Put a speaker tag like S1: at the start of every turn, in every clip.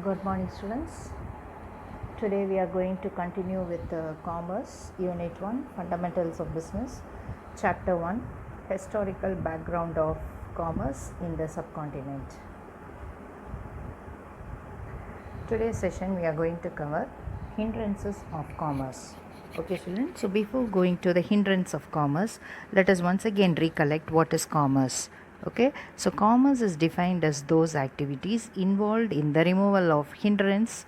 S1: Good morning, students. Today we are going to continue with Commerce, Unit 1, Fundamentals of Business, Chapter 1, Historical Background of Commerce in the Subcontinent. Today's session we are going to cover hindrances of commerce. Okay, students. So before going to the hindrance of commerce, let us once again recollect what is commerce. Okay, so commerce is defined as those activities involved in the removal of hindrance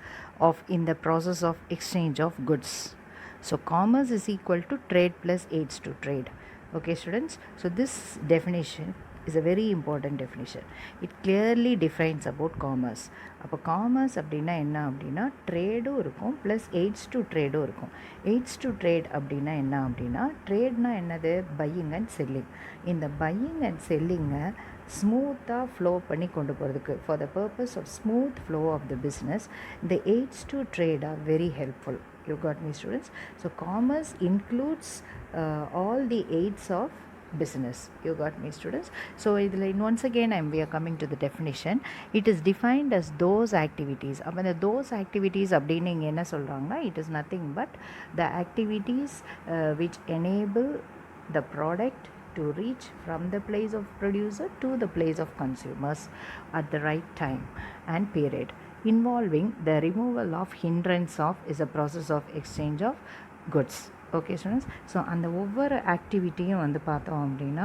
S1: of in the process of exchange of goods. So commerce is equal to trade plus aids to trade. Okay, students. So this definition is a very important definition. It clearly defines about commerce. அப்போ commerce அப்படின்னா என்ன அப்படின்னா ட்ரேடும் இருக்கும் plus AIDS to ட்ரேடும் இருக்கும். AIDS to trade அப்படின்னா என்ன அப்படின்னா ட்ரேட்னா என்னது பையிங் அண்ட் செல்லிங். இந்த பையிங் அண்ட் செல்லிங்கை ஸ்மூத்தாக ஃப்ளோ பண்ணி கொண்டு போகிறதுக்கு for the purpose of smooth flow of the business the aids to trade are very helpful. You got me, students? So commerce includes all the aids of business. You got me, students? So once again we are coming to the definition. It is defined as those activities. அப்போ those activities அப்படின்னு இங்கே என்ன சொல்கிறாங்கன்னா it is nothing but the activities which enable the product to reach from the place of producer to the place of consumers at the right time and period, involving the removal of hindrance of is a process of exchange of goods. Okay students. So அந்த ஒவ்வொரு ஆக்டிவிட்டியும் வந்து பார்த்தோம் அப்படின்னா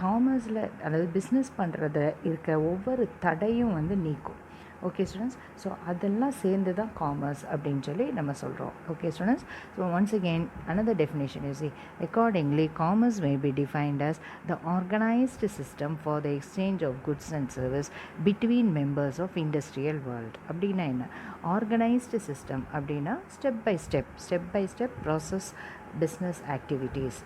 S1: காமர்ஸில் அதாவது business பண்ணுறத இருக்க ஒவ்வொரு தடையும் வந்து நீக்கும். Okay students. ஸோ அதெல்லாம் சேர்ந்து தான் காமர்ஸ் அப்படின்னு சொல்லி நம்ம சொல்கிறோம். Okay students. So once again another definition is accordingly commerce may be defined as the organized system for the exchange of goods and service between members of industrial world. அப்படின்னா என்ன? Organised system அப்படின்னா step by step process business activities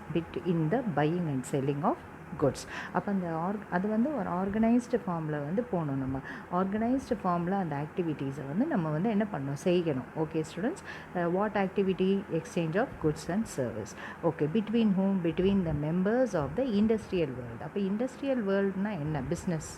S1: in the buying and selling of goods. அப்போ அந்த அது வந்து ஒரு organised ஃபார்மில் வந்து போகணும். நம்ம ஆர்கனைஸ்டு ஃபார்மில் அந்த ஆக்டிவிட்டீஸை வந்து நம்ம வந்து என்ன பண்ணணும், செய்யணும். Okay students. What activity? Exchange of goods and service. Okay, between hmm? Between the members of the industrial world. அப்போ இண்டஸ்ட்ரியல் வேர்ல்டுனா என்ன? Business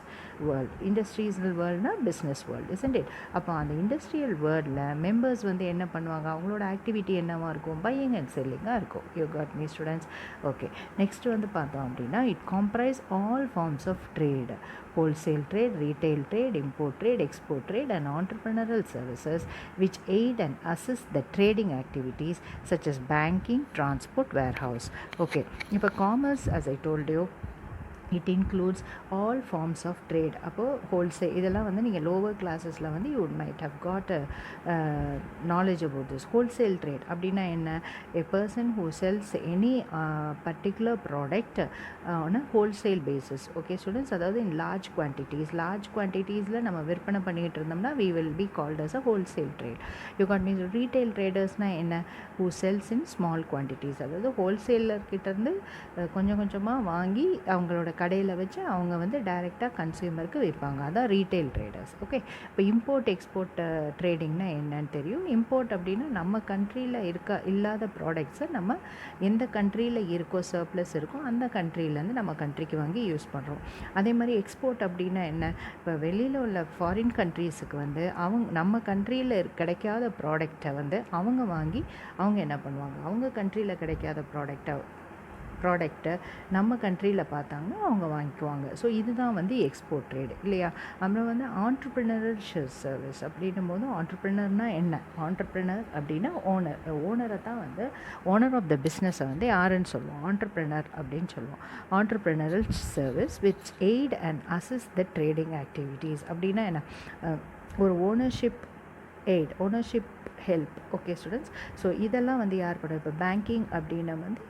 S1: world. இண்டஸ்ட்ரியல் வேர்ல்டுனா பிஸ்னஸ் வேர்ல்டு, இஸ்ன்ட் இட்? அப்போ அந்த இண்டஸ்ட்ரியல் வேர்ல்டில் மெம்பர்ஸ் வந்து என்ன பண்ணுவாங்க? அவங்களோட ஆக்டிவிட்டி என்னவாக இருக்கும்? பையிங் அண்ட் செல்லிங்காக இருக்கும். You got me, students? Okay, next வந்து பார்த்தோம் அப்படின்னா it comprise all forms of trade: wholesale trade, retail trade, import trade, export trade, and entrepreneurial services which aid and assist the trading activities such as banking, transport, warehouse. Okay, இப்போ commerce, as I told you, it includes all forms of trade. அப்போது wholesale இதெல்லாம் வந்து நீங்கள் lower கிளாஸஸில் வந்து you might have got knowledge about this. Wholesale trade அப்படின்னா என்ன? a person who sells any particular product on a wholesale basis. Okay students. அதாவது in large quantities நம்ம விற்பனை பண்ணிகிட்டு இருந்தோம்னா we will be called as a wholesale trade. you got me? retail traders-னா என்ன? who sells in small quantities. அதாவது wholesaler கிட்டேருந்து கொஞ்சம் கொஞ்சமாக வாங்கி அவங்களோட கடையில் வச்சு அவங்க வந்து டைரெக்டாக கன்சியூமருக்கு விற்பாங்க. அதான் ரீட்டைல் ட்ரேடர்ஸ். ஓகே, இப்போ இம்போர்ட் எக்ஸ்போர்ட் ட்ரேடிங்னா என்னன்னு தெரியும். இம்போர்ட் அப்படின்னா நம்ம கண்ட்ரியில் இல்லாத ப்ராடக்ட்ஸை நம்ம எந்த கண்ட்ரியில் இருக்கோ, சர்ப்ளஸ் இருக்கோ, அந்த கண்ட்ரியிலேருந்து நம்ம கண்ட்ரிக்கு வாங்கி யூஸ் பண்ணுறோம். அதே மாதிரி எக்ஸ்போர்ட் அப்படின்னா என்ன? இப்போ வெளியில் உள்ள ஃபாரின் கண்ட்ரீஸுக்கு வந்து நம்ம கண்ட்ரியில் கிடைக்காத ப்ராடக்டை வந்து அவங்க வாங்கி அவங்க என்ன பண்ணுவாங்க? அவங்க கண்ட்ரியில் கிடைக்காத ப்ராடக்டை நம்ம கண்ட்ரியில் பார்த்தாங்கன்னா அவங்க வாங்கிக்குவாங்க. ஸோ இதுதான் வந்து எக்ஸ்போர்ட் ட்ரேடு, இல்லையா? அப்புறம் வந்து ஆண்டர்ப்ரினரல் சர்வீஸ் அப்படின்னும் போது ஆண்டர்ப்ரினர்னால் என்ன? ஆண்டர்ப்ரினர் அப்படின்னா ஓனரை தான் வந்து ஓனர் ஆஃப் த பிஸ்னஸை வந்து யாருன்னு சொல்லுவோம்? ஆண்டர்ப்ரினர் அப்படின்னு சொல்லுவோம். Entrepreneurial service which aid and assist the trading activities அப்படின்னா என்ன? ஒரு ownership help. Okay students. So இதெல்லாம் வந்து யார் பண்ணுவோம்? இப்போ பேங்கிங் அப்படின்னா வந்து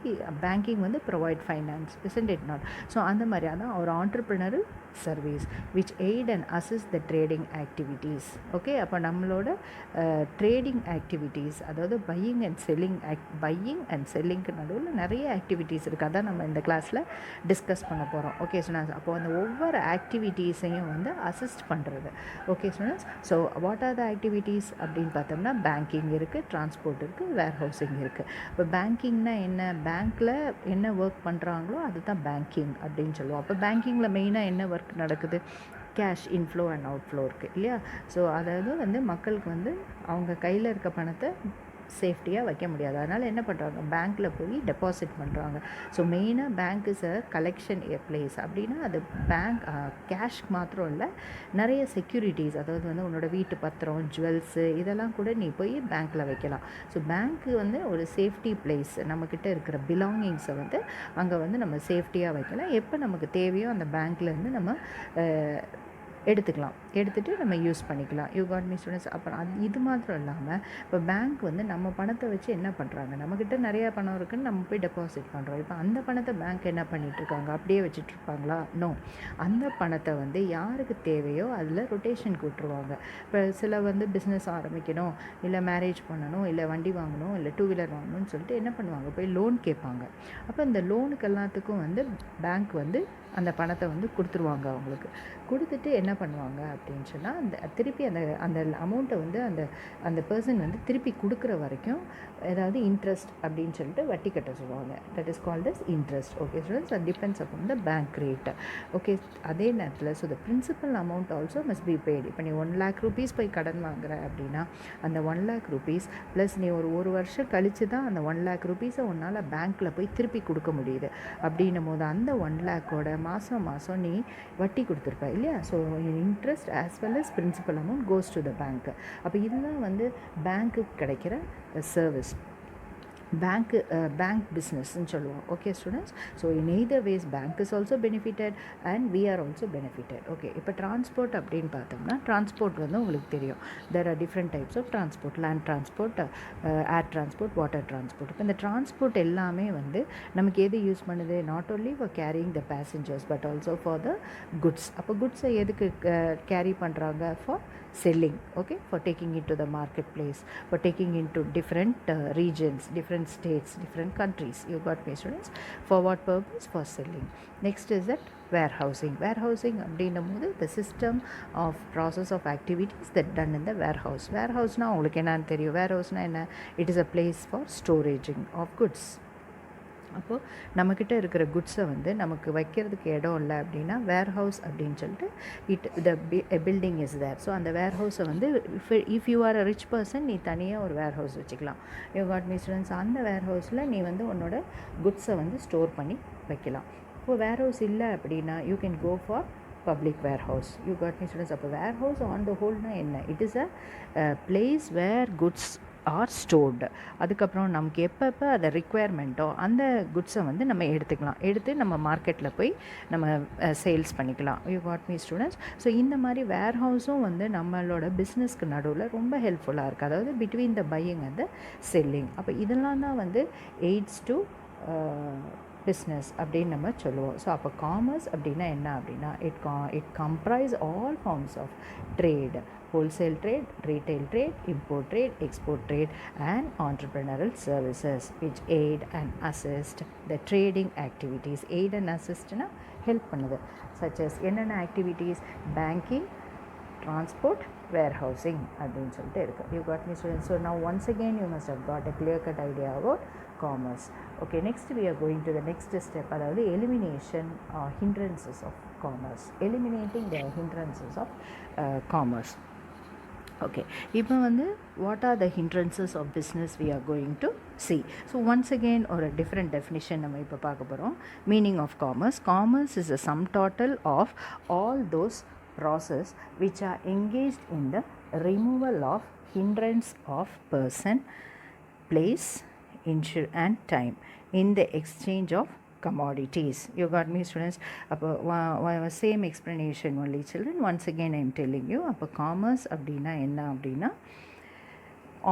S1: பேங்கிங் வந்து provide finance, isn't it not? So அந்த மாதிரி அதான் ஒரு entrepreneurial service which aid and assist the trading activities. Okay, அப்போ நம்மளோட ட்ரேடிங் ஆக்டிவிட்டீஸ், அதாவது பையிங் அண்ட் செல்லிங்க்கு நடுவில் நிறைய ஆக்டிவிட்டீஸ் இருக்குது. அதான் நம்ம இந்த கிளாஸில் டிஸ்கஸ் பண்ண போகிறோம். Okay students. அப்போ அந்த ஒவ்வொரு ஆக்டிவிட்டீஸையும் வந்து அசிஸ்ட் பண்ணுறது. Okay students. So what are the activities அப்படின்னு பார்த்தோம்னா பேங்கிங் இருக்குது, டிரான்ஸ்போர்ட் இருக்குது, வேர் ஹவுசிங் இருக்குது. இப்போ பேங்கிங்னா என்ன? பேங்க்கில் என்ன ஒர்க் பண்ணுறாங்களோ அதுதான் பேங்கிங் அப்படின்னு சொல்லுவோம். அப்போ பேங்கிங்கில் மெயினாக என்ன ஒர்க் நடக்குது? கேஷ் இன்ஃப்ளோ அண்ட் அவுட்ஃப்ளோ இருக்குது இல்லையா. ஸோ அதாவது வந்து மக்களுக்கு வந்து அவங்க கையில் இருக்க பணத்தை சேஃப்டியாக வைக்க முடியாது. அதனால் என்ன பண்ணுறாங்க, பேங்க்கில் போய் டெபாசிட் பண்ணுறாங்க. ஸோ மெயினாக bank is a collection place. அப்படின்னா அது பேங்க் கேஷ் மாத்திரம் இல்லை, நிறைய செக்யூரிட்டிஸ், அதாவது வந்து உன்னோட வீட்டு பத்திரம், ஜுவல்ஸு, இதெல்லாம் கூட நீ போய் பேங்க்கில் வைக்கலாம். ஸோ பேங்க்கு வந்து ஒரு சேஃப்டி பிளேஸ். நம்மக்கிட்ட இருக்கிற பிலாங்கிங்ஸை வந்து அங்கே வந்து நம்ம சேஃப்டியாக வைக்கலாம். எப்போ நமக்கு தேவையோ அந்த பேங்க்லேருந்து நம்ம எடுத்துகிட்டு நம்ம யூஸ் பண்ணிக்கலாம். You got me students. அப்புறம் இது மாத்திரம் இல்லாமல் இப்போ பேங்க் வந்து நம்ம பணத்தை வச்சு என்ன பண்ணுறாங்க, நம்மக்கிட்ட நிறையா பணம் இருக்குதுன்னு நம்ம போய் டெபாசிட் பண்ணுறோம். இப்போ அந்த பணத்தை பேங்க் என்ன பண்ணிகிட்ருக்காங்க, அப்படியே வச்சுட்ருப்பாங்களா? நோ. அந்த பணத்தை வந்து யாருக்கு தேவையோ அதில் ரொட்டேஷனுக்கு விட்டுருவாங்க. இப்போ சில வந்து பிஸ்னஸ் ஆரம்பிக்கணும், இல்லை மேரேஜ் பண்ணணும், இல்லை வண்டி வாங்கணும், இல்லை 2 வீலர் வாங்கணும்னு சொல்லிட்டு என்ன பண்ணுவாங்க, போய் லோன் கேட்பாங்க. அப்போ இந்த லோனுக்கு எல்லாத்துக்கும் வந்து பேங்க் வந்து அந்த பணத்தை வந்து கொடுத்துருவாங்க. அவங்களுக்கு கொடுத்துட்டு என்ன பண்ணுவாங்க அப்படின்னு சொன்னால், திருப்பி அந்த அமௌண்ட்டை வந்து அந்த பர்சன் வந்து திருப்பி கொடுக்குற வரைக்கும் ஏதாவது இன்ட்ரெஸ்ட் அப்படின்னு சொல்லிட்டு வட்டி கட்ட சொல்லுவாங்க. That is called as interest. Okay students, அது depends upon the bank rate. Okay, அதே நேரத்தில் so the principal amount also must be paid. இப்போ நீ 1 lakh rupees போய் கடன் வாங்குற அப்படின்னா அந்த 1 lakh rupees ப்ளஸ் நீ ஒரு வருஷம் கழித்து தான் அந்த 1 lakh rupees உன்னால் பேங்க்கில் போய் திருப்பி கொடுக்க முடியுது. அப்படின்னும் போது அந்த 1 lakh மாதம் நீ வட்டி கொடுத்துருப்ப இல்லையா. So interest as well as principal amount goes to the bank. அப்போ இதுதான் வந்து பேங்க்குக்கு கிடைக்கிற சர்வீஸ். பேங்க் பிஸ்னஸ்ன்னு சொல்லுவோம். Okay students, so in either ways bank is also benefited and we are also benefited. Okay, இப்போ டிரான்ஸ்போர்ட் அப்படின்னு பார்த்தோம்னா ட்ரான்ஸ்போர்ட் வந்து உங்களுக்கு தெரியும், there are different types of transport. Land transport, air transport, water transport. இப்போ இந்த ட்ரான்ஸ்போர்ட் எல்லாமே வந்து நமக்கு எது யூஸ் பண்ணுது, not only for carrying the passengers but also for the goods. அப்போ குட்ஸை எதுக்கு கேரி பண்ணுறாங்க, for selling, okay, for taking it to the marketplace, for taking into different regions, different states, different countries. You got me students? For what purpose? For selling. Next is that warehousing. அப்படின்னும்போது the system of process of activities that done in the warehouse. Warehouse-னா உங்களுக்கு என்னன்னு தெரியும், warehouse-னா என்ன? It is a place for storaging of goods. அப்போது நம்மக்கிட்ட இருக்கிற குட்ஸை வந்து நமக்கு வைக்கிறதுக்கு இடம் இல்லை அப்படின்னா வேர் ஹவுஸ் அப்படின்னு சொல்லிட்டு பில்டிங் இஸ் தேர். ஸோ அந்த வேர் ஹவுஸை வந்து if you are a rich person நீ தனியாக ஒரு வேர் ஹவுஸ் வச்சுக்கலாம். You got me students. அந்த வேர் ஹவுஸில் நீ வந்து உன்னோட குட்ஸை வந்து ஸ்டோர் பண்ணி வைக்கலாம். இப்போது வேர் ஹவுஸ் இல்லை அப்படின்னா you can go for public warehouse. You got me students. அப்போ வேர் ஹவுஸ் ஆன் த ஹோல்னா என்ன, it is a place where goods are stored. அதுக்கப்புறம் நமக்கு எப்பப்போ அதை ரிக்குவயர்மெண்ட்டோ அந்த குட்ஸை வந்து நம்ம எடுத்து நம்ம மார்க்கெட்டில் போய் நம்ம சேல்ஸ் பண்ணிக்கலாம். You got me students. So இந்த மாதிரி வேர் ஹவுஸும் வந்து நம்மளோட பிஸ்னஸ்க்கு நடுவில் ரொம்ப ஹெல்ப்ஃபுல்லாக இருக்குது, அதாவது between the buying and the selling. அப்போ இதெல்லாம் தான் வந்து எய்ட்ஸ் டு பிஸ்னஸ் அப்படின்னு நம்ம சொல்லுவோம். ஸோ அப்போ காமர்ஸ் அப்படின்னா என்ன அப்படின்னா it comprise all forms of trade, wholesale trade, retail trade, import trade, export trade and entrepreneurial services which aid and assist the trading activities. Aid and assist na help பண்ணுது. such as என்னென்ன activities, banking, transport, warehousing அப்படின்னு சொல்லிட்டு இருக்குது. You got me students? So now once again you must have got a clear cut idea about commerce. Okay, next we are going to the next step, அதாவது elimination hindrances of commerce. Eliminating the hindrances of commerce. Okay, இப்போ வந்து what are the hindrances of business we are going to see. So once again ஒரு different definition நம்ம இப்போ பார்க்க போகிறோம். Meaning of commerce. Commerce is a sum total of all those process which are engaged in the removal of hindrance of person, place, and time in the exchange of commodities. You got me students? Same explanation only children. Once again I am telling you, commerce அப்படின்னா என்ன அப்படின்னா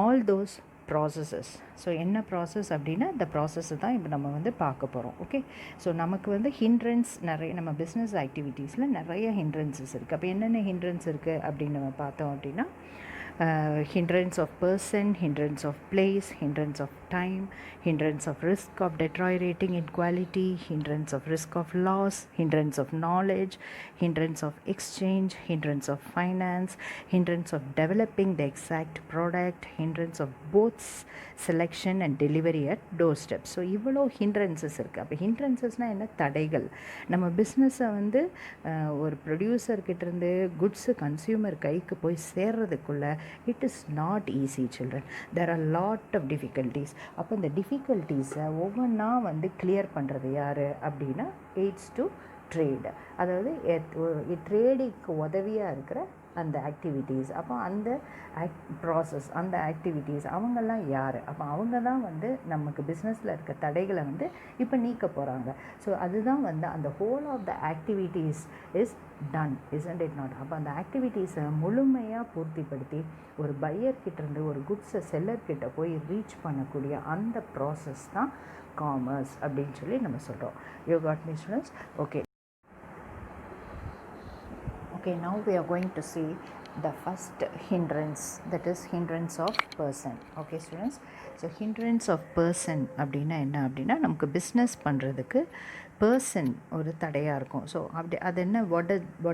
S1: all those processes. So என்ன process அப்படின்னா இந்த ப்ராசஸ்ஸை தான் இப்போ நம்ம வந்து பார்க்க போகிறோம். ஓகே, ஸோ நமக்கு வந்து ஹிண்ட்ரன்ஸ் நிறைய, நம்ம பிஸ்னஸ் ஆக்டிவிட்டீஸில் நிறைய ஹிண்ட்ரன்ஸஸ் இருக்குது. அப்போ என்னென்ன ஹிண்ட்ரன்ஸ் இருக்குது அப்படின்னு நம்ம பார்த்தோம் அப்படின்னா hindrance of person, hindrance of place, hindrance of time, hindrance of risk of deteriorating in quality, hindrance of risk of loss, hindrance of knowledge, hindrance of exchange, hindrance of finance, hindrance of developing the exact product, hindrance of both selection and delivery at doorstep. So இவ்வளோ hindrances இருக்குது. அப்போ ஹிண்ட்ரன்சஸ்னால் என்ன? தடைகள். நம்ம பிஸ்னஸை வந்து ஒரு ப்ரொடியூசர்கிட்டேருந்து goods consumer கைக்கு போய் சேர்றதுக்குள்ளே it is not easy children. There are lot of difficulties. அப்போ இந்த டிஃபிகல்ட்டிஸை ஒவ்வொன்றா வந்து கிளியர் பண்ணுறது யார் அப்படின்னா எய்ட்ஸ் டு ட்ரேடு. அதாவது ட்ரேடிக்கு உதவியாக இருக்கிற அந்த ஆக்டிவிட்டீஸ். அப்போ அந்த ப்ராசஸ், அந்த ஆக்டிவிட்டீஸ் அவங்கெல்லாம் யார்? அப்போ அவங்க தான் வந்து நமக்கு பிஸ்னஸில் இருக்க தடைகளை வந்து இப்போ நீக்க போகிறாங்க. ஸோ அதுதான் வந்து அந்த whole of the activities is done, isn't it not? அப்போ அந்த ஆக்டிவிட்டீஸை முழுமையாக பூர்த்திப்படுத்தி ஒரு பையர்கிட்டேருந்து ஒரு குட்ஸை செல்லர்கிட்ட போய் ரீச் பண்ணக்கூடிய அந்த ப்ராசஸ் தான் காமர்ஸ் அப்படின்னு சொல்லி நம்ம சொல்கிறோம். You got me students? Okay. Okay, now we are going to see the first hindrance, that is hindrance of person. Okay students, so hindrance of person அப்படின்னா என்ன அப்படின்னா நமக்கு பிஸ்னஸ் பண்ணுறதுக்கு பர்சன் ஒரு தடையாக இருக்கும். ஸோ அப்படி அது என்ன, வாட்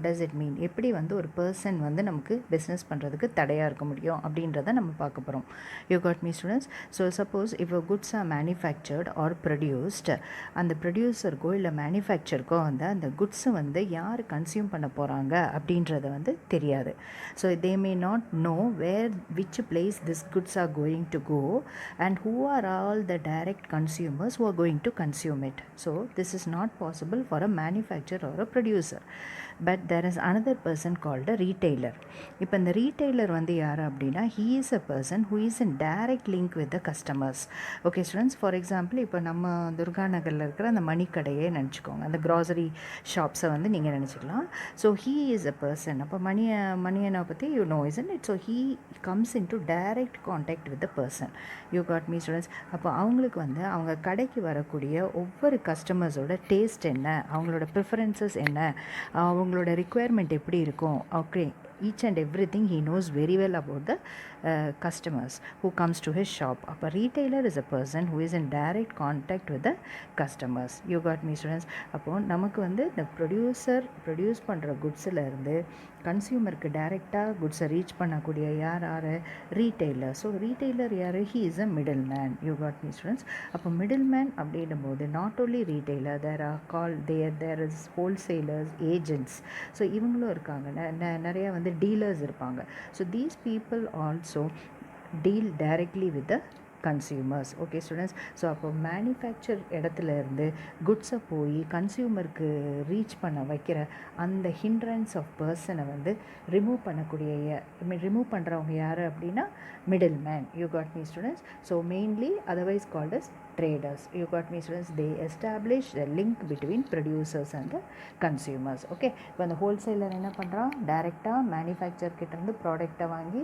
S1: டஸ் இட் மீன்? எப்படி வந்து ஒரு பர்சன் வந்து நமக்கு பிஸ்னஸ் பண்ணுறதுக்கு தடையாக இருக்க முடியும் அப்படின்றத நம்ம பார்க்க போகிறோம். You got me students? So suppose இப்போ goods are manufactured or produced, அந்த ப்ரொடியூசருக்கோ இல்லை மேனுஃபேக்சருக்கோ வந்து அந்த குட்ஸை வந்து யார் கன்சியூம் பண்ண போகிறாங்க அப்படின்றத வந்து தெரியாது. So they may not know which place this goods are going to go and who are all the direct consumers who are going to consume it. So this is not possible for a manufacturer or a producer. But there is another person called a retailer. இப்போ இந்த retailer வந்து யார் அப்படின்னா he is a person who is in direct link with the customers. Okay students, for example இப்போ நம்ம துர்கா நகரில் இருக்கிற அந்த மணிக்கடையே நினச்சிக்கோங்க, அந்த க்ராசரி ஷாப்ஸை வந்து நீங்கள் நினச்சிக்கலாம். So he is a person. அப்போ மணியனை பற்றி you know, isn't it? So he comes into direct contact with the person. You got me students? அப்போ அவங்களுக்கு வந்து அவங்க கடைக்கு வரக்கூடிய ஒவ்வொரு கஸ்டமர்ஸோட டேஸ்ட் என்ன, அவங்களோட ப்ரிஃபரன்சஸ் என்ன, அவங்களோட ரிக்குவயர்மெண்ட் எப்படி இருக்கும், okay, each and everything he knows very well about the customers who comes to his shop. அப்போ retailer is a person who is in direct contact with the customers. You got me students? அப்போது நமக்கு வந்து இந்த produce பண்ணுற குட்ஸில் இருந்து கன்சியூமருக்கு டைரெக்டாக குட்ஸை reach பண்ணக்கூடிய யார் ரீட்டெய்லர். ஸோ ரீட்டெய்லர் யார்? He is a middleman. You got me students? அப்போ மிடில் மேன் அப்படின்னும் போது not only retailer, there are there is wholesalers, agents. So இவங்களும் இருக்காங்க, நிறைய வந்து டீலர்ஸ் இருப்பாங்க. So these people also deal directly with the consumers. Okay students? So அப்போ manufacture இடத்துல இருந்து குட்ஸை போய் கன்சியூமருக்கு ரீச் பண்ண வைக்கிற அந்த ஹிண்ட்ரன்ஸ் ஆஃப் பர்சனை வந்து ரிமூவ் பண்ணுறவங்க யார் அப்படின்னா middleman. You got me students? So mainly otherwise called as traders. You got me students? They establish the link between producers and the consumers. Okay, இப்போ அந்த ஹோல்சேலர் என்ன பண்ணுறான், டைரெக்டாக மேனுஃபேக்சர் கிட்டேருந்து ப்ராடக்டை வாங்கி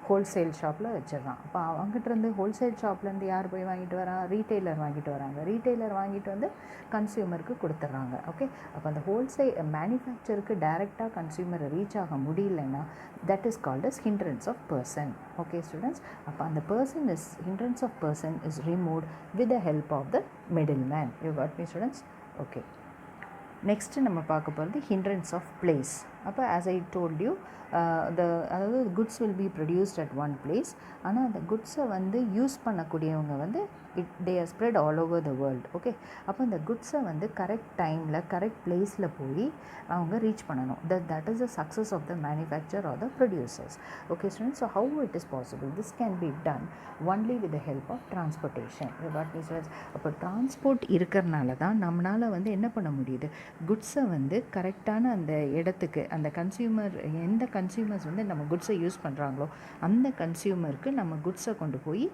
S1: ஹோல்சேல் ஷாப்பில் வச்சிடறான். அப்போ அவங்ககிட்டருந்து ஹோல்சேல் ஷாப்லேருந்து யார் போய் வாங்கிட்டு வரான்? ரீட்டெய்லர் வாங்கிட்டு வராங்க. ரீட்டெய்லர் வாங்கிட்டு வந்து கன்சியூமருக்கு கொடுத்துட்றாங்க. ஓகே, அப்போ அந்த ஹோல்சேல் மேனுஃபேக்சருக்கு டைரெக்டாக கன்சியூமரை ரீச் ஆக முடியலன்னா that is called as hindrance of person. Okay students? அப்போ அந்த hindrance of person is removed with the help of the middleman. You got me students? Okay, next நம்ம பார்க்க போகிறது hindrance of place. அப்போ as I told you, அதாவது goods will be produced at one place. ஆனால் அந்த குட்ஸை வந்து use பண்ணக்கூடியவங்க வந்து they are spread all over the world. Okay, அப்போ அந்த குட்ஸை வந்து கரெக்ட் டைமில் கரெக்ட் பிளேஸில் போய் அவங்க ரீச் பண்ணணும். that is the success of the manufacturer or the producers. Okay students, so how it is possible? This can be done only with the help of transportation. You got me students? அப்போ transport இருக்கிறனால தான் நம்மளால் வந்து என்ன பண்ண முடியுது, குட்ஸை வந்து கரெக்டான அந்த இடத்துக்கு, அந்த எந்த கன்சியூமர்ஸ் வந்து நம்ம குட்ஸை யூஸ் பண்ணுறாங்களோ அந்த கன்சியூமருக்கு நம்ம குட்ஸை கொண்டு போய்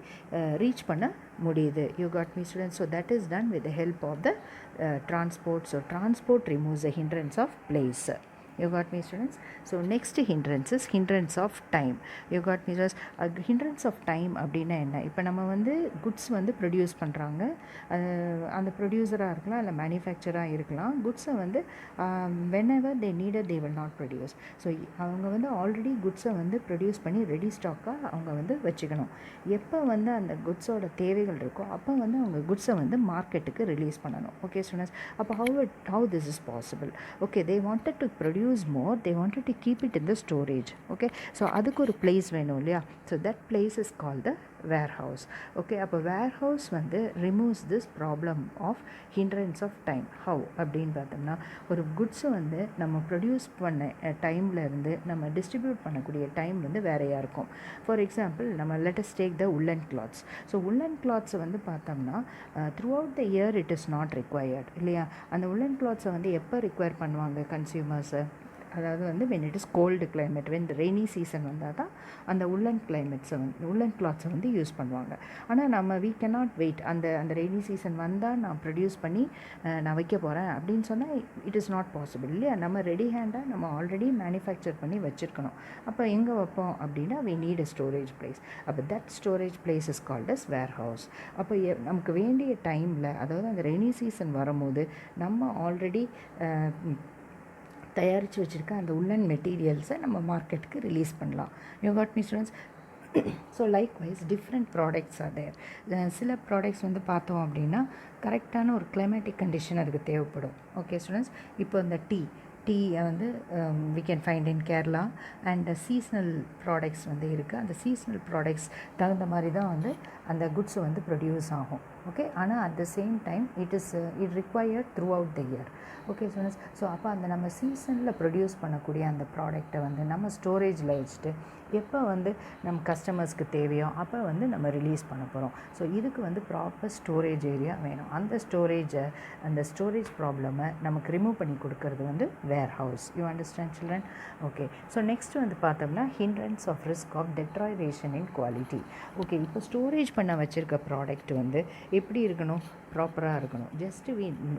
S1: ரீச் பண்ண முடியுது. You got me students? So that is done with the help of the transport. So transport removes the hindrance of place. You got me, students? So next hindrance is hindrance of time. You got me, students? Hindrance of time அப்படின்னா என்ன? இப்போ நம்ம வந்து goods வந்து produce பண்ணுறாங்க, அந்த ப்ரொடியூசராக இருக்கலாம் இல்லை மேனுஃபேக்சராக இருக்கலாம். குட்ஸை வந்து whenever they needed they will not produce. So அவங்க வந்து ஆல்ரெடி குட்ஸை வந்து ப்ரொடியூஸ் பண்ணி ரெடி ஸ்டாக்காக அவங்க வந்து வச்சுக்கணும். எப்போ வந்து அந்த குட்ஸோட தேவைகள் இருக்கோ அப்போ வந்து அவங்க குட்ஸை வந்து மார்க்கெட்டுக்கு ரிலீஸ் பண்ணணும். ஓகே ஸ்டூடெண்ட்ஸ், அப்போ how this is possible? Okay, they wanted to produce more, they wanted to keep it in the storage. Okay, so அதுக்கு ஒரு place வேணும் இல்லையா? So that place is called the warehouse. Okay, அப்போ warehouse வந்து removes this problem of hindrance of time. How அப்படின்னு பார்த்தோம்னா, ஒரு குட்ஸை வந்து நம்ம ப்ரொடியூஸ் பண்ண டைமில் இருந்து நம்ம டிஸ்ட்ரிபியூட் பண்ணக்கூடிய டைம் வந்து வேறையாக இருக்கும். ஃபார் எக்ஸாம்பிள், நம்ம let us take the woolen cloths. So woolen cloths வந்து பார்த்தோம்னா throughout the year it is not required இல்லையா? அந்த woolen cloths வந்து எப்போ ரிக்வயர் பண்ணுவாங்க கன்சியூமர்ஸை? அதாவது வந்து when it is cold climate, when the rainy season வந்தால் தான் அந்த woolen cloths வந்து யூஸ் பண்ணுவாங்க. ஆனால் நம்ம we cannot wait, அந்த ரெய்னி சீசன் வந்தால் நான் ப்ரொடியூஸ் பண்ணி நான் வைக்க போகிறேன் அப்படின்னு சொன்னால் இட் இஸ் நாட் பாசிபிள் இல்லையா? நம்ம ரெடி ஹேண்டாக நம்ம ஆல்ரெடி மேனுஃபேக்சர் பண்ணி வச்சுருக்கணும். அப்போ எங்கே வைப்போம் அப்படின்னா we need a storage place. அப்போ that storage place is called as warehouse. அப்போ நமக்கு வேண்டிய டைமில், அதாவது அந்த ரெய்னி சீசன் வரும்போது நம்ம ஆல்ரெடி தயாரித்து வச்சுருக்க அந்த உள்ளன் மெட்டீரியல்ஸை நம்ம மார்க்கெட்டுக்கு ரிலீஸ் பண்ணலாம். You got me students? So likewise different products are there. சில ப்ராடக்ட்ஸ் வந்து பார்த்தோம் அப்படின்னா கரெக்டான ஒரு கிளைமேட்டிக் கண்டிஷன் அதுக்கு தேவைப்படும். ஓகே ஸ்டூடெண்ட்ஸ், இப்போ இந்த டீ வந்து we can find in Kerala, and seasonal products வந்து இருக்குது. அந்த சீஸ்னல் ப்ராடக்ட்ஸ் தகுந்த மாதிரி தான் வந்து அந்த குட்ஸ் வந்து ப்ரொடியூஸ் ஆகும். ஓகே, ஆனால் at the same time it required through out the year. Okay students, so அப்போ அந்த நம்ம சீசனில் ப்ரொடியூஸ் பண்ணக்கூடிய அந்த ப்ராடக்டை வந்து நம்ம ஸ்டோரேஜில் வச்சுட்டு எப்போ வந்து நம்ம கஸ்டமர்ஸ்க்கு தேவையோ அப்போ வந்து நம்ம ரிலீஸ் பண்ண போகிறோம். ஸோ இதுக்கு வந்து ப்ராப்பர் ஸ்டோரேஜ் ஏரியா வேணும். அந்த ஸ்டோரேஜ் ப்ராப்ளமை நமக்கு ரிமூவ் பண்ணி கொடுக்கறது வந்து warehouse. You understand, children? Okay, so next வந்து பார்த்தோம்னா hindrance of risk of deterioration in quality. Okay, இப்போ ஸ்டோரேஜ் பண்ண வச்சுருக்க ப்ராடக்ட் வந்து எப்படி இருக்கணும்? ப்ராப்பராக இருக்கணும். ஜஸ்ட்டு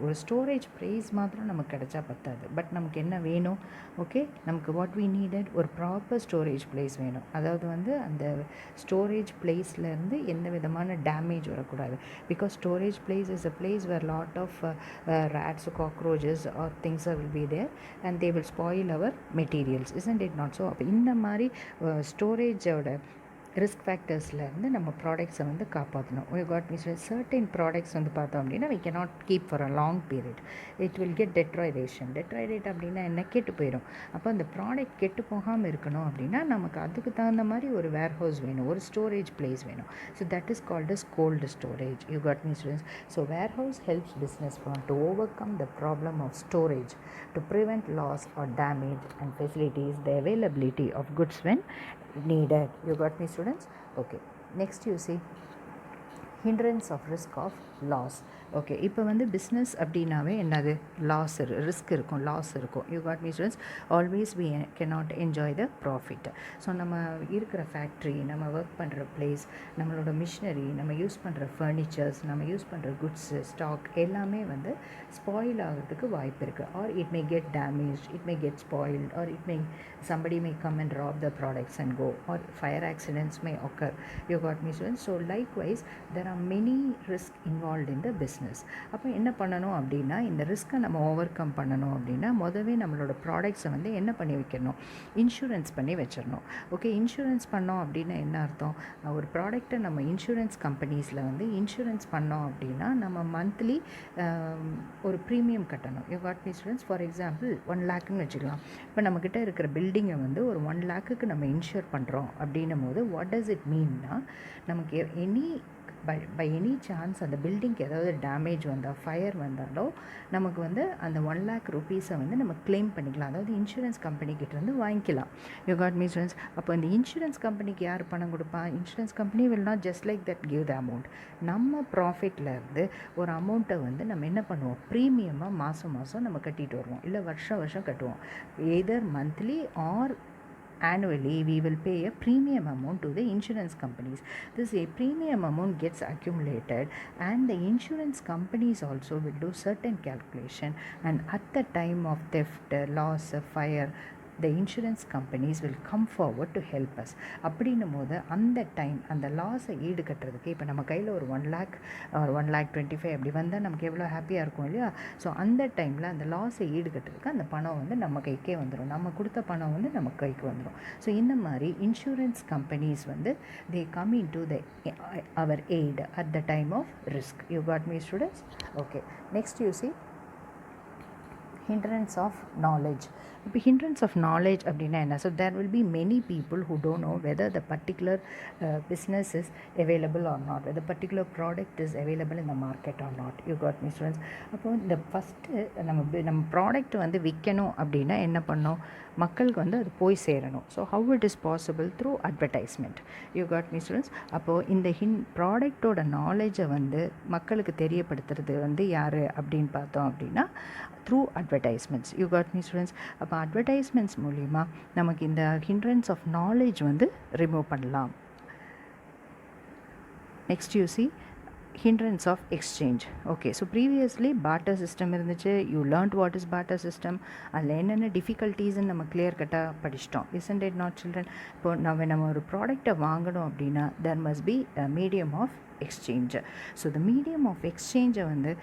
S1: ஒரு ஸ்டோரேஜ் ப்ரைஸ் மாத்திரம் நமக்கு கிடைச்சா பத்தாது. பட் நமக்கு என்ன வேணும்? ஓகே, நமக்கு வாட் வி நீடட், ஒரு ப்ராப்பர் ஸ்டோரேஜ் பிளேஸ் வேணும். அதாவது வந்து அந்த ஸ்டோரேஜ் பிளேஸ்லேருந்து எந்த விதமான டேமேஜ் வரக்கூடாது. Because storage place is a place where lot of rats, cockroaches or things will be there and they will spoil our materials, isn't it not so? அப்போ இந்த மாதிரி ஸ்டோரேஜோட ரிஸ்க் ஃபேக்டர்ஸ்லேருந்து நம்ம ப்ராடக்ட்ஸை வந்து காப்பாற்றணும். You got me? Certain products வந்து பார்த்தோம் அப்படின்னா we cannot keep for a long period. It will get deterioration அப்படின்னா என்ன? கெட்டு போயிடும். அப்போ அந்த ப்ராடக்ட் கெட்டு போகாமல் இருக்கணும் அப்படின்னா நமக்கு அதுக்கு தகுந்த மாதிரி ஒரு வேர்ஹவுஸ் வேணும், ஒரு ஸ்டோரேஜ் பிளேஸ் வேணும். So that is called as cold storage. You got me, students? So warehouse helps business firm to overcome the problem of storage, to prevent loss or damage and facilities the availability of goods when needed. You got me, students? Okay, next you see hindrance of risk of loss. Okay, இப்போ வந்து business அப்படின்னாவே என்னது? Risk இருக்கும், loss இருக்கும். You got me students? Always we cannot enjoy the profit. So நம்ம இருக்கிற factory, நம்ம work பண்ணுற பிளேஸ், நம்மளோட மிஷினரி, நம்ம யூஸ் பண்ணுற ஃபர்னிச்சர்ஸ், நம்ம யூஸ் பண்ணுற குட்ஸு, ஸ்டாக் எல்லாமே வந்து ஸ்பாயில் ஆகிறதுக்கு வாய்ப்பு இருக்குது. Or it may get damage, it may get spoiled, or somebody may come and rob the products and go, or fire accidents may occur. You got me, students? So likewise there are many risks involved in the business. அப்போ என்ன பண்ணணும் அப்படின்னா, இந்த ரிஸ்க்கை நம்ம over come பண்ணணும் அப்படின்னா முதவே நம்மளோட ப்ராடக்ட்ஸை வந்து என்ன பண்ணி வைக்கணும்? இன்சூரன்ஸ் பண்ணி வச்சிடணும். ஓகே, இன்சூரன்ஸ் பண்ணோம் அப்படின்னா என்ன அர்த்தம்? ஒரு ப்ராடக்ட்டை நம்ம இன்சூரன்ஸ் கம்பெனிஸில் வந்து இன்சூரன்ஸ் பண்ணோம் அப்படின்னா நம்ம மந்த்லி ஒரு ப்ரீமியம் கட்டணும். You got me, students? For example 1 lakhன்னு வச்சுக்கலாம். இப்போ நம்மக்கிட்ட இருக்கிற பில்டிங்கை வந்து ஒரு 1 lakhக்கு நம்ம இன்சூர் பண்ணுறோம் அப்படின்னும் போது வாட் டஸ் இட் மீன்னா, நமக்கு பை எனி சான்ஸ் அந்த பில்டிங்க்கு ஏதாவது டேமேஜ் வந்தால், ஃபயர் வந்தாலோ நமக்கு வந்து அந்த 1 lakh rupees-ஐ வந்து நம்ம கிளைம் பண்ணிக்கலாம். அதாவது இன்சூரன்ஸ் கம்பெனிக்கிட்ட வந்து வாங்கிக்கலாம். You got me, students? அப்போ இந்த இன்சூரன்ஸ் கம்பெனிக்கு யார் பணம் கொடுப்பா? Insurance company will not just like that give the amount. நம்ம ப்ராஃபிட்லேருந்து ஒரு அமௌண்ட்டை வந்து நம்ம என்ன பண்ணுவோம்? ப்ரீமியமாக மாதம் நம்ம கட்டிட்டு வருவோம், இல்லை வருஷம் கட்டுவோம். Either monthly or annually we will pay a premium amount to the insurance companies. This a premium amount gets accumulated, and the insurance companies also will do certain calculation, and at the time of theft, loss, fire, the insurance companies will come forward to help us. அப்படின்னும் போது அந்த time அந்த லாஸை ஈடு கட்டுறதுக்கு இப்போ நம்ம கையில் ஒரு 1 lakh ஒரு 1,25,000 அப்படி வந்தால் நமக்கு எவ்வளோ ஹாப்பியாக இருக்கும் இல்லையா? ஸோ அந்த டைமில் அந்த லாஸை ஈடு கட்டுறதுக்கு அந்த பணம் வந்து நம்ம கைக்கே வந்துடும், நம்ம கொடுத்த பணம் வந்து நம்ம கைக்கு வந்துடும். ஸோ இந்த மாதிரி இன்சூரன்ஸ் கம்பெனிஸ் வந்து they come in to the our aid at the time of risk. You got me students? Okay, next you see hindrance of knowledge. இப்போ hindrance of knowledge அப்படின்னா என்ன? So there will be many people who don't know whether the particular business is available or not, whether the particular product is available in the market or not. You got me, students? அப்போ இந்த first நம்ம product வந்து விற்கணும் அப்படின்னா என்ன பண்ணோம்? மக்களுக்கு வந்து அது போய் சேரணும். So how it is possible? Through advertisement. You got me, students? அப்போது இந்த ப்ராடக்டோட நாலேஜை வந்து மக்களுக்கு தெரியப்படுத்துறது வந்து யார் அப்படின்னு பார்த்தோம் அப்படின்னா through advertisements. You got me, students? அப்போ அட்வர்டைஸ்மெண்ட்ஸ் மூலிமா நமக்கு இந்த ஹிண்ட்ரன்ஸ் ஆஃப் நாலேஜ் வந்து ரிமூவ் பண்ணலாம். Next you see hindrance of exchange. Okay, so previously barter system இருந்துச்சு. You learnt what is barter system, அதில் என்னென்ன டிஃபிகல்ட்டிஸ்ன்னு நம்ம கிளியர் கட்டாக படிச்சிட்டோம். isn't it not, children? இப்போ நம்ம ஒரு ப்ராடக்டை வாங்கணும் அப்படின்னா there must be a medium of exchange. So the medium of exchange வந்து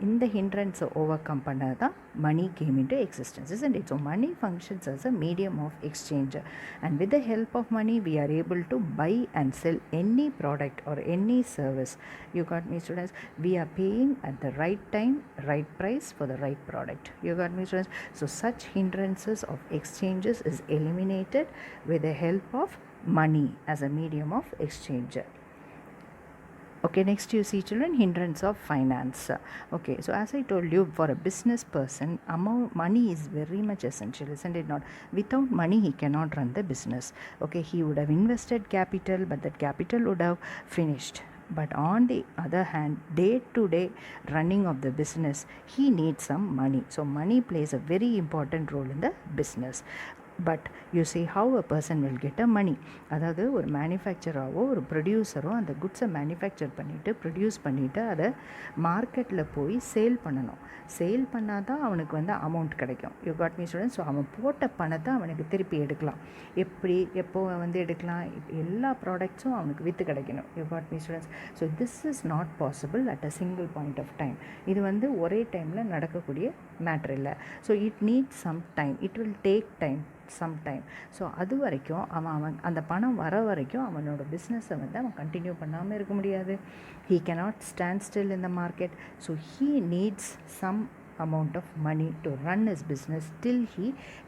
S1: இந்த ஹிண்ட்ரன்ஸை ஓவர் கம் பண்ணது தான் money came into existence, isn't it? So money functions as a medium of exchange, and with the help of money we are able to buy and sell any product or any service. You got me, students? We are paying at the right time, right price for the right product. You got me, students? So such hindrances of exchanges is eliminated with the help of money as a medium of exchange. Okay, next you see, children, hindrance of finance. Okay, so as I told you, for a business person, money is very much essential, isn't it not? Without money he cannot run the business. Okay, he would have invested capital, but that capital would have finished. But on the other hand, day to day running of the business, he needs some money. So money plays a very important role in the business. But you see how a person will get a money. அதாவது ஒரு மேனுஃபேக்சராகவோ ஒரு ப்ரொடியூசரோ அந்த குட்ஸை manufacture பண்ணிவிட்டு produce பண்ணிவிட்டு அதை மார்க்கெட்டில் போய் sale பண்ணணும். சேல் பண்ணால் தான் அவனுக்கு வந்து அமௌண்ட் கிடைக்கும். You got me, students? So அவன் போட்ட பணத்தை அவனுக்கு திருப்பி எடுக்கலாம். எப்படி எப்போ வந்து எடுக்கலாம்? எல்லா ப்ராடக்ட்ஸும் அவனுக்கு விற்று கிடைக்கணும். You got me, students? So this is not possible at a single point of time. இது வந்து ஒரே டைமில் நடக்கக்கூடிய மேட்ரு இல்லை. So it needs some time, it will take time, sometime. So அது வரைக்கும் அவன் அந்த பணம் வர வரைக்கும் அவனோட பிஸ்னஸை வந்து அவன் கண்டினியூ பண்ணாமல் இருக்க முடியாது. he cannot stand still in the market. So he needs some amount of money to run his business till he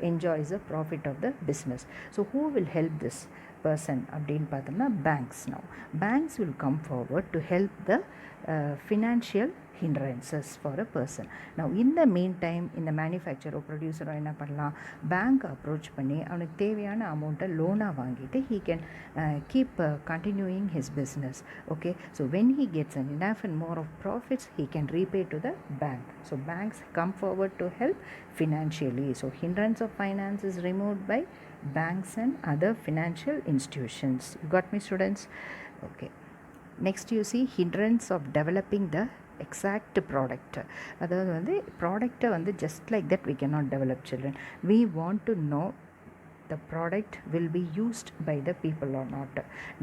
S1: enjoys the profit of the business. So who will help this person அப்படின்னு பார்த்தோம்னா banks. Now banks will come forward to help the financial hindrances for a person. Now in the meantime, இந்த மேனுஃபேக்சரோ ப்ரொடியூசரோ என்ன பண்ணலாம்? Bank approach பண்ணி அவனுக்கு தேவையான அமௌண்ட்டை லோனாக வாங்கிட்டு he can keep continuing his business. Okay, so when he gets enough and more of profits, he can repay to the bank. So banks come forward to help financially. So hindrance of finance is removed by banks and other financial institutions. You got me, students? Okay, next you see hindrance of developing the exact product. அதாவது வந்து ப்ராடக்டை வந்து just like that we cannot develop, children. We want to know the product will be used by the people or not.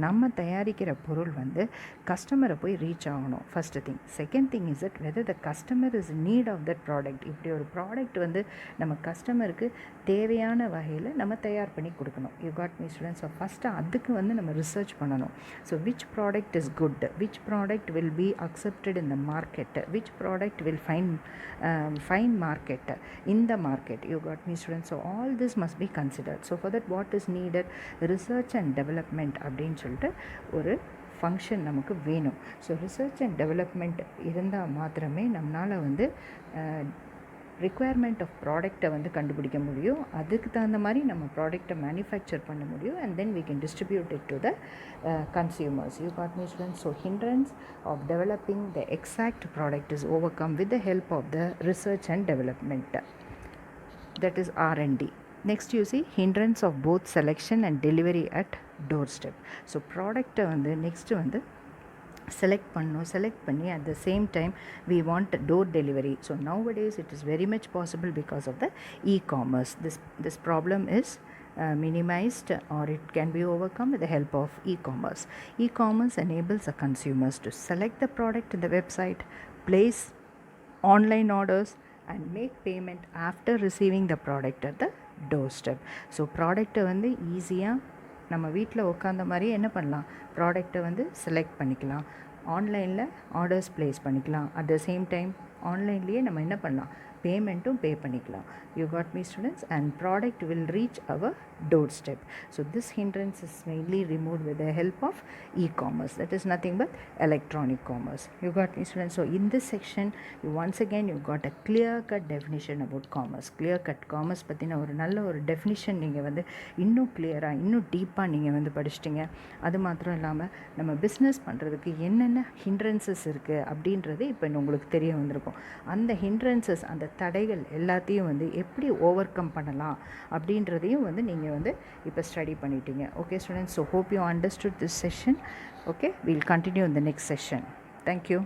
S1: நம்ம தயாரிக்கிற பொருள் வந்து கஸ்டமரை போய் ரீச் ஆகணும், first thing. Second thing is it whether the customer is need of that product. இப்படி ஒரு product வந்து நம்ம கஸ்டமருக்கு தேவையான வகையில் நம்ம தயார் பண்ணி கொடுக்கணும். You got me, students? So first அதுக்கு வந்து நம்ம ரிசர்ச் பண்ணணும். So which product is good, which product will be accepted in the market, which product will fine market in the market. You got me, students? So all this must be considered. So for that what is needed? Research and development அப்படின்னு சொல்லிட்டு ஒரு function நமக்கு வேணும். So research and development இருந்தால் மாத்திரமே நம்மளால் வந்து requirement of ப்ராடக்டை வந்து கண்டுபிடிக்க முடியும். அதுக்கு தகுந்த மாதிரி நம்ம ப்ராடக்டை மேனுஃபேக்சர் பண்ண முடியும், and then we can distribute it to the consumers. You got me, students? So hindrance of developing the exact product is overcome with the help of the research and development. That is R&D. Next you see hindrance of both selection and delivery at doorstep. So product வந்து next வந்து select பண்ணி at the same time we want door delivery. So nowadays it is very much possible because of the e-commerce. This problem is minimized, or it can be overcome with the help of e-commerce. E-commerce enables the consumers to select the product in the website, place online orders and make payment after receiving the product at the doorstep. So ப்ராடக்ட்டை வந்து ஈஸியாக நம்ம வீட்டில் உட்காந்த மாதிரி என்ன பண்ணலாம், ப்ராடக்ட்டை வந்து செலக்ட் பண்ணிக்கலாம், ஆன்லைனில் ஆர்டர்ஸ் ப்ளேஸ் பண்ணிக்கலாம், அட் த சேம் டைம் ஆன்லைன்லேயே நம்ம என்ன பண்ணலாம், பேமெண்ட்டும் பே பண்ணிக்கலாம். You got me students? And product will reach our doorstep. So this hindrance is mainly removed with the help of e-commerce, that is nothing but electronic commerce. You got me students? So in this section you once again you got a clear cut definition about commerce. Clear cut commerce பற்றின ஒரு நல்ல ஒரு definition நீங்கள் வந்து இன்னும் கிளியராக இன்னும் டீப்பாக நீங்கள் வந்து படிச்சிட்டிங்க. அது மாத்திரம் இல்லாமல் நம்ம பிஸ்னஸ் பண்ணுறதுக்கு என்னென்ன ஹிண்ட்ரன்சஸ் இருக்குது அப்படின்றது இப்போ உங்களுக்கு தெரிய வந்திருக்கும். அந்த ஹிண்ட்ரன்சஸ், அந்த தடைகள் எல்லாத்தையும் வந்து எப்படி ஓவர் கம் பண்ணலாம் அப்படின்றதையும் வந்து நீங்கள் வந்து இப்போ ஸ்டடி பண்ணிட்டீங்க. Okay students, so hope you understood this session. Okay, we'll continue in the next session. Thank you.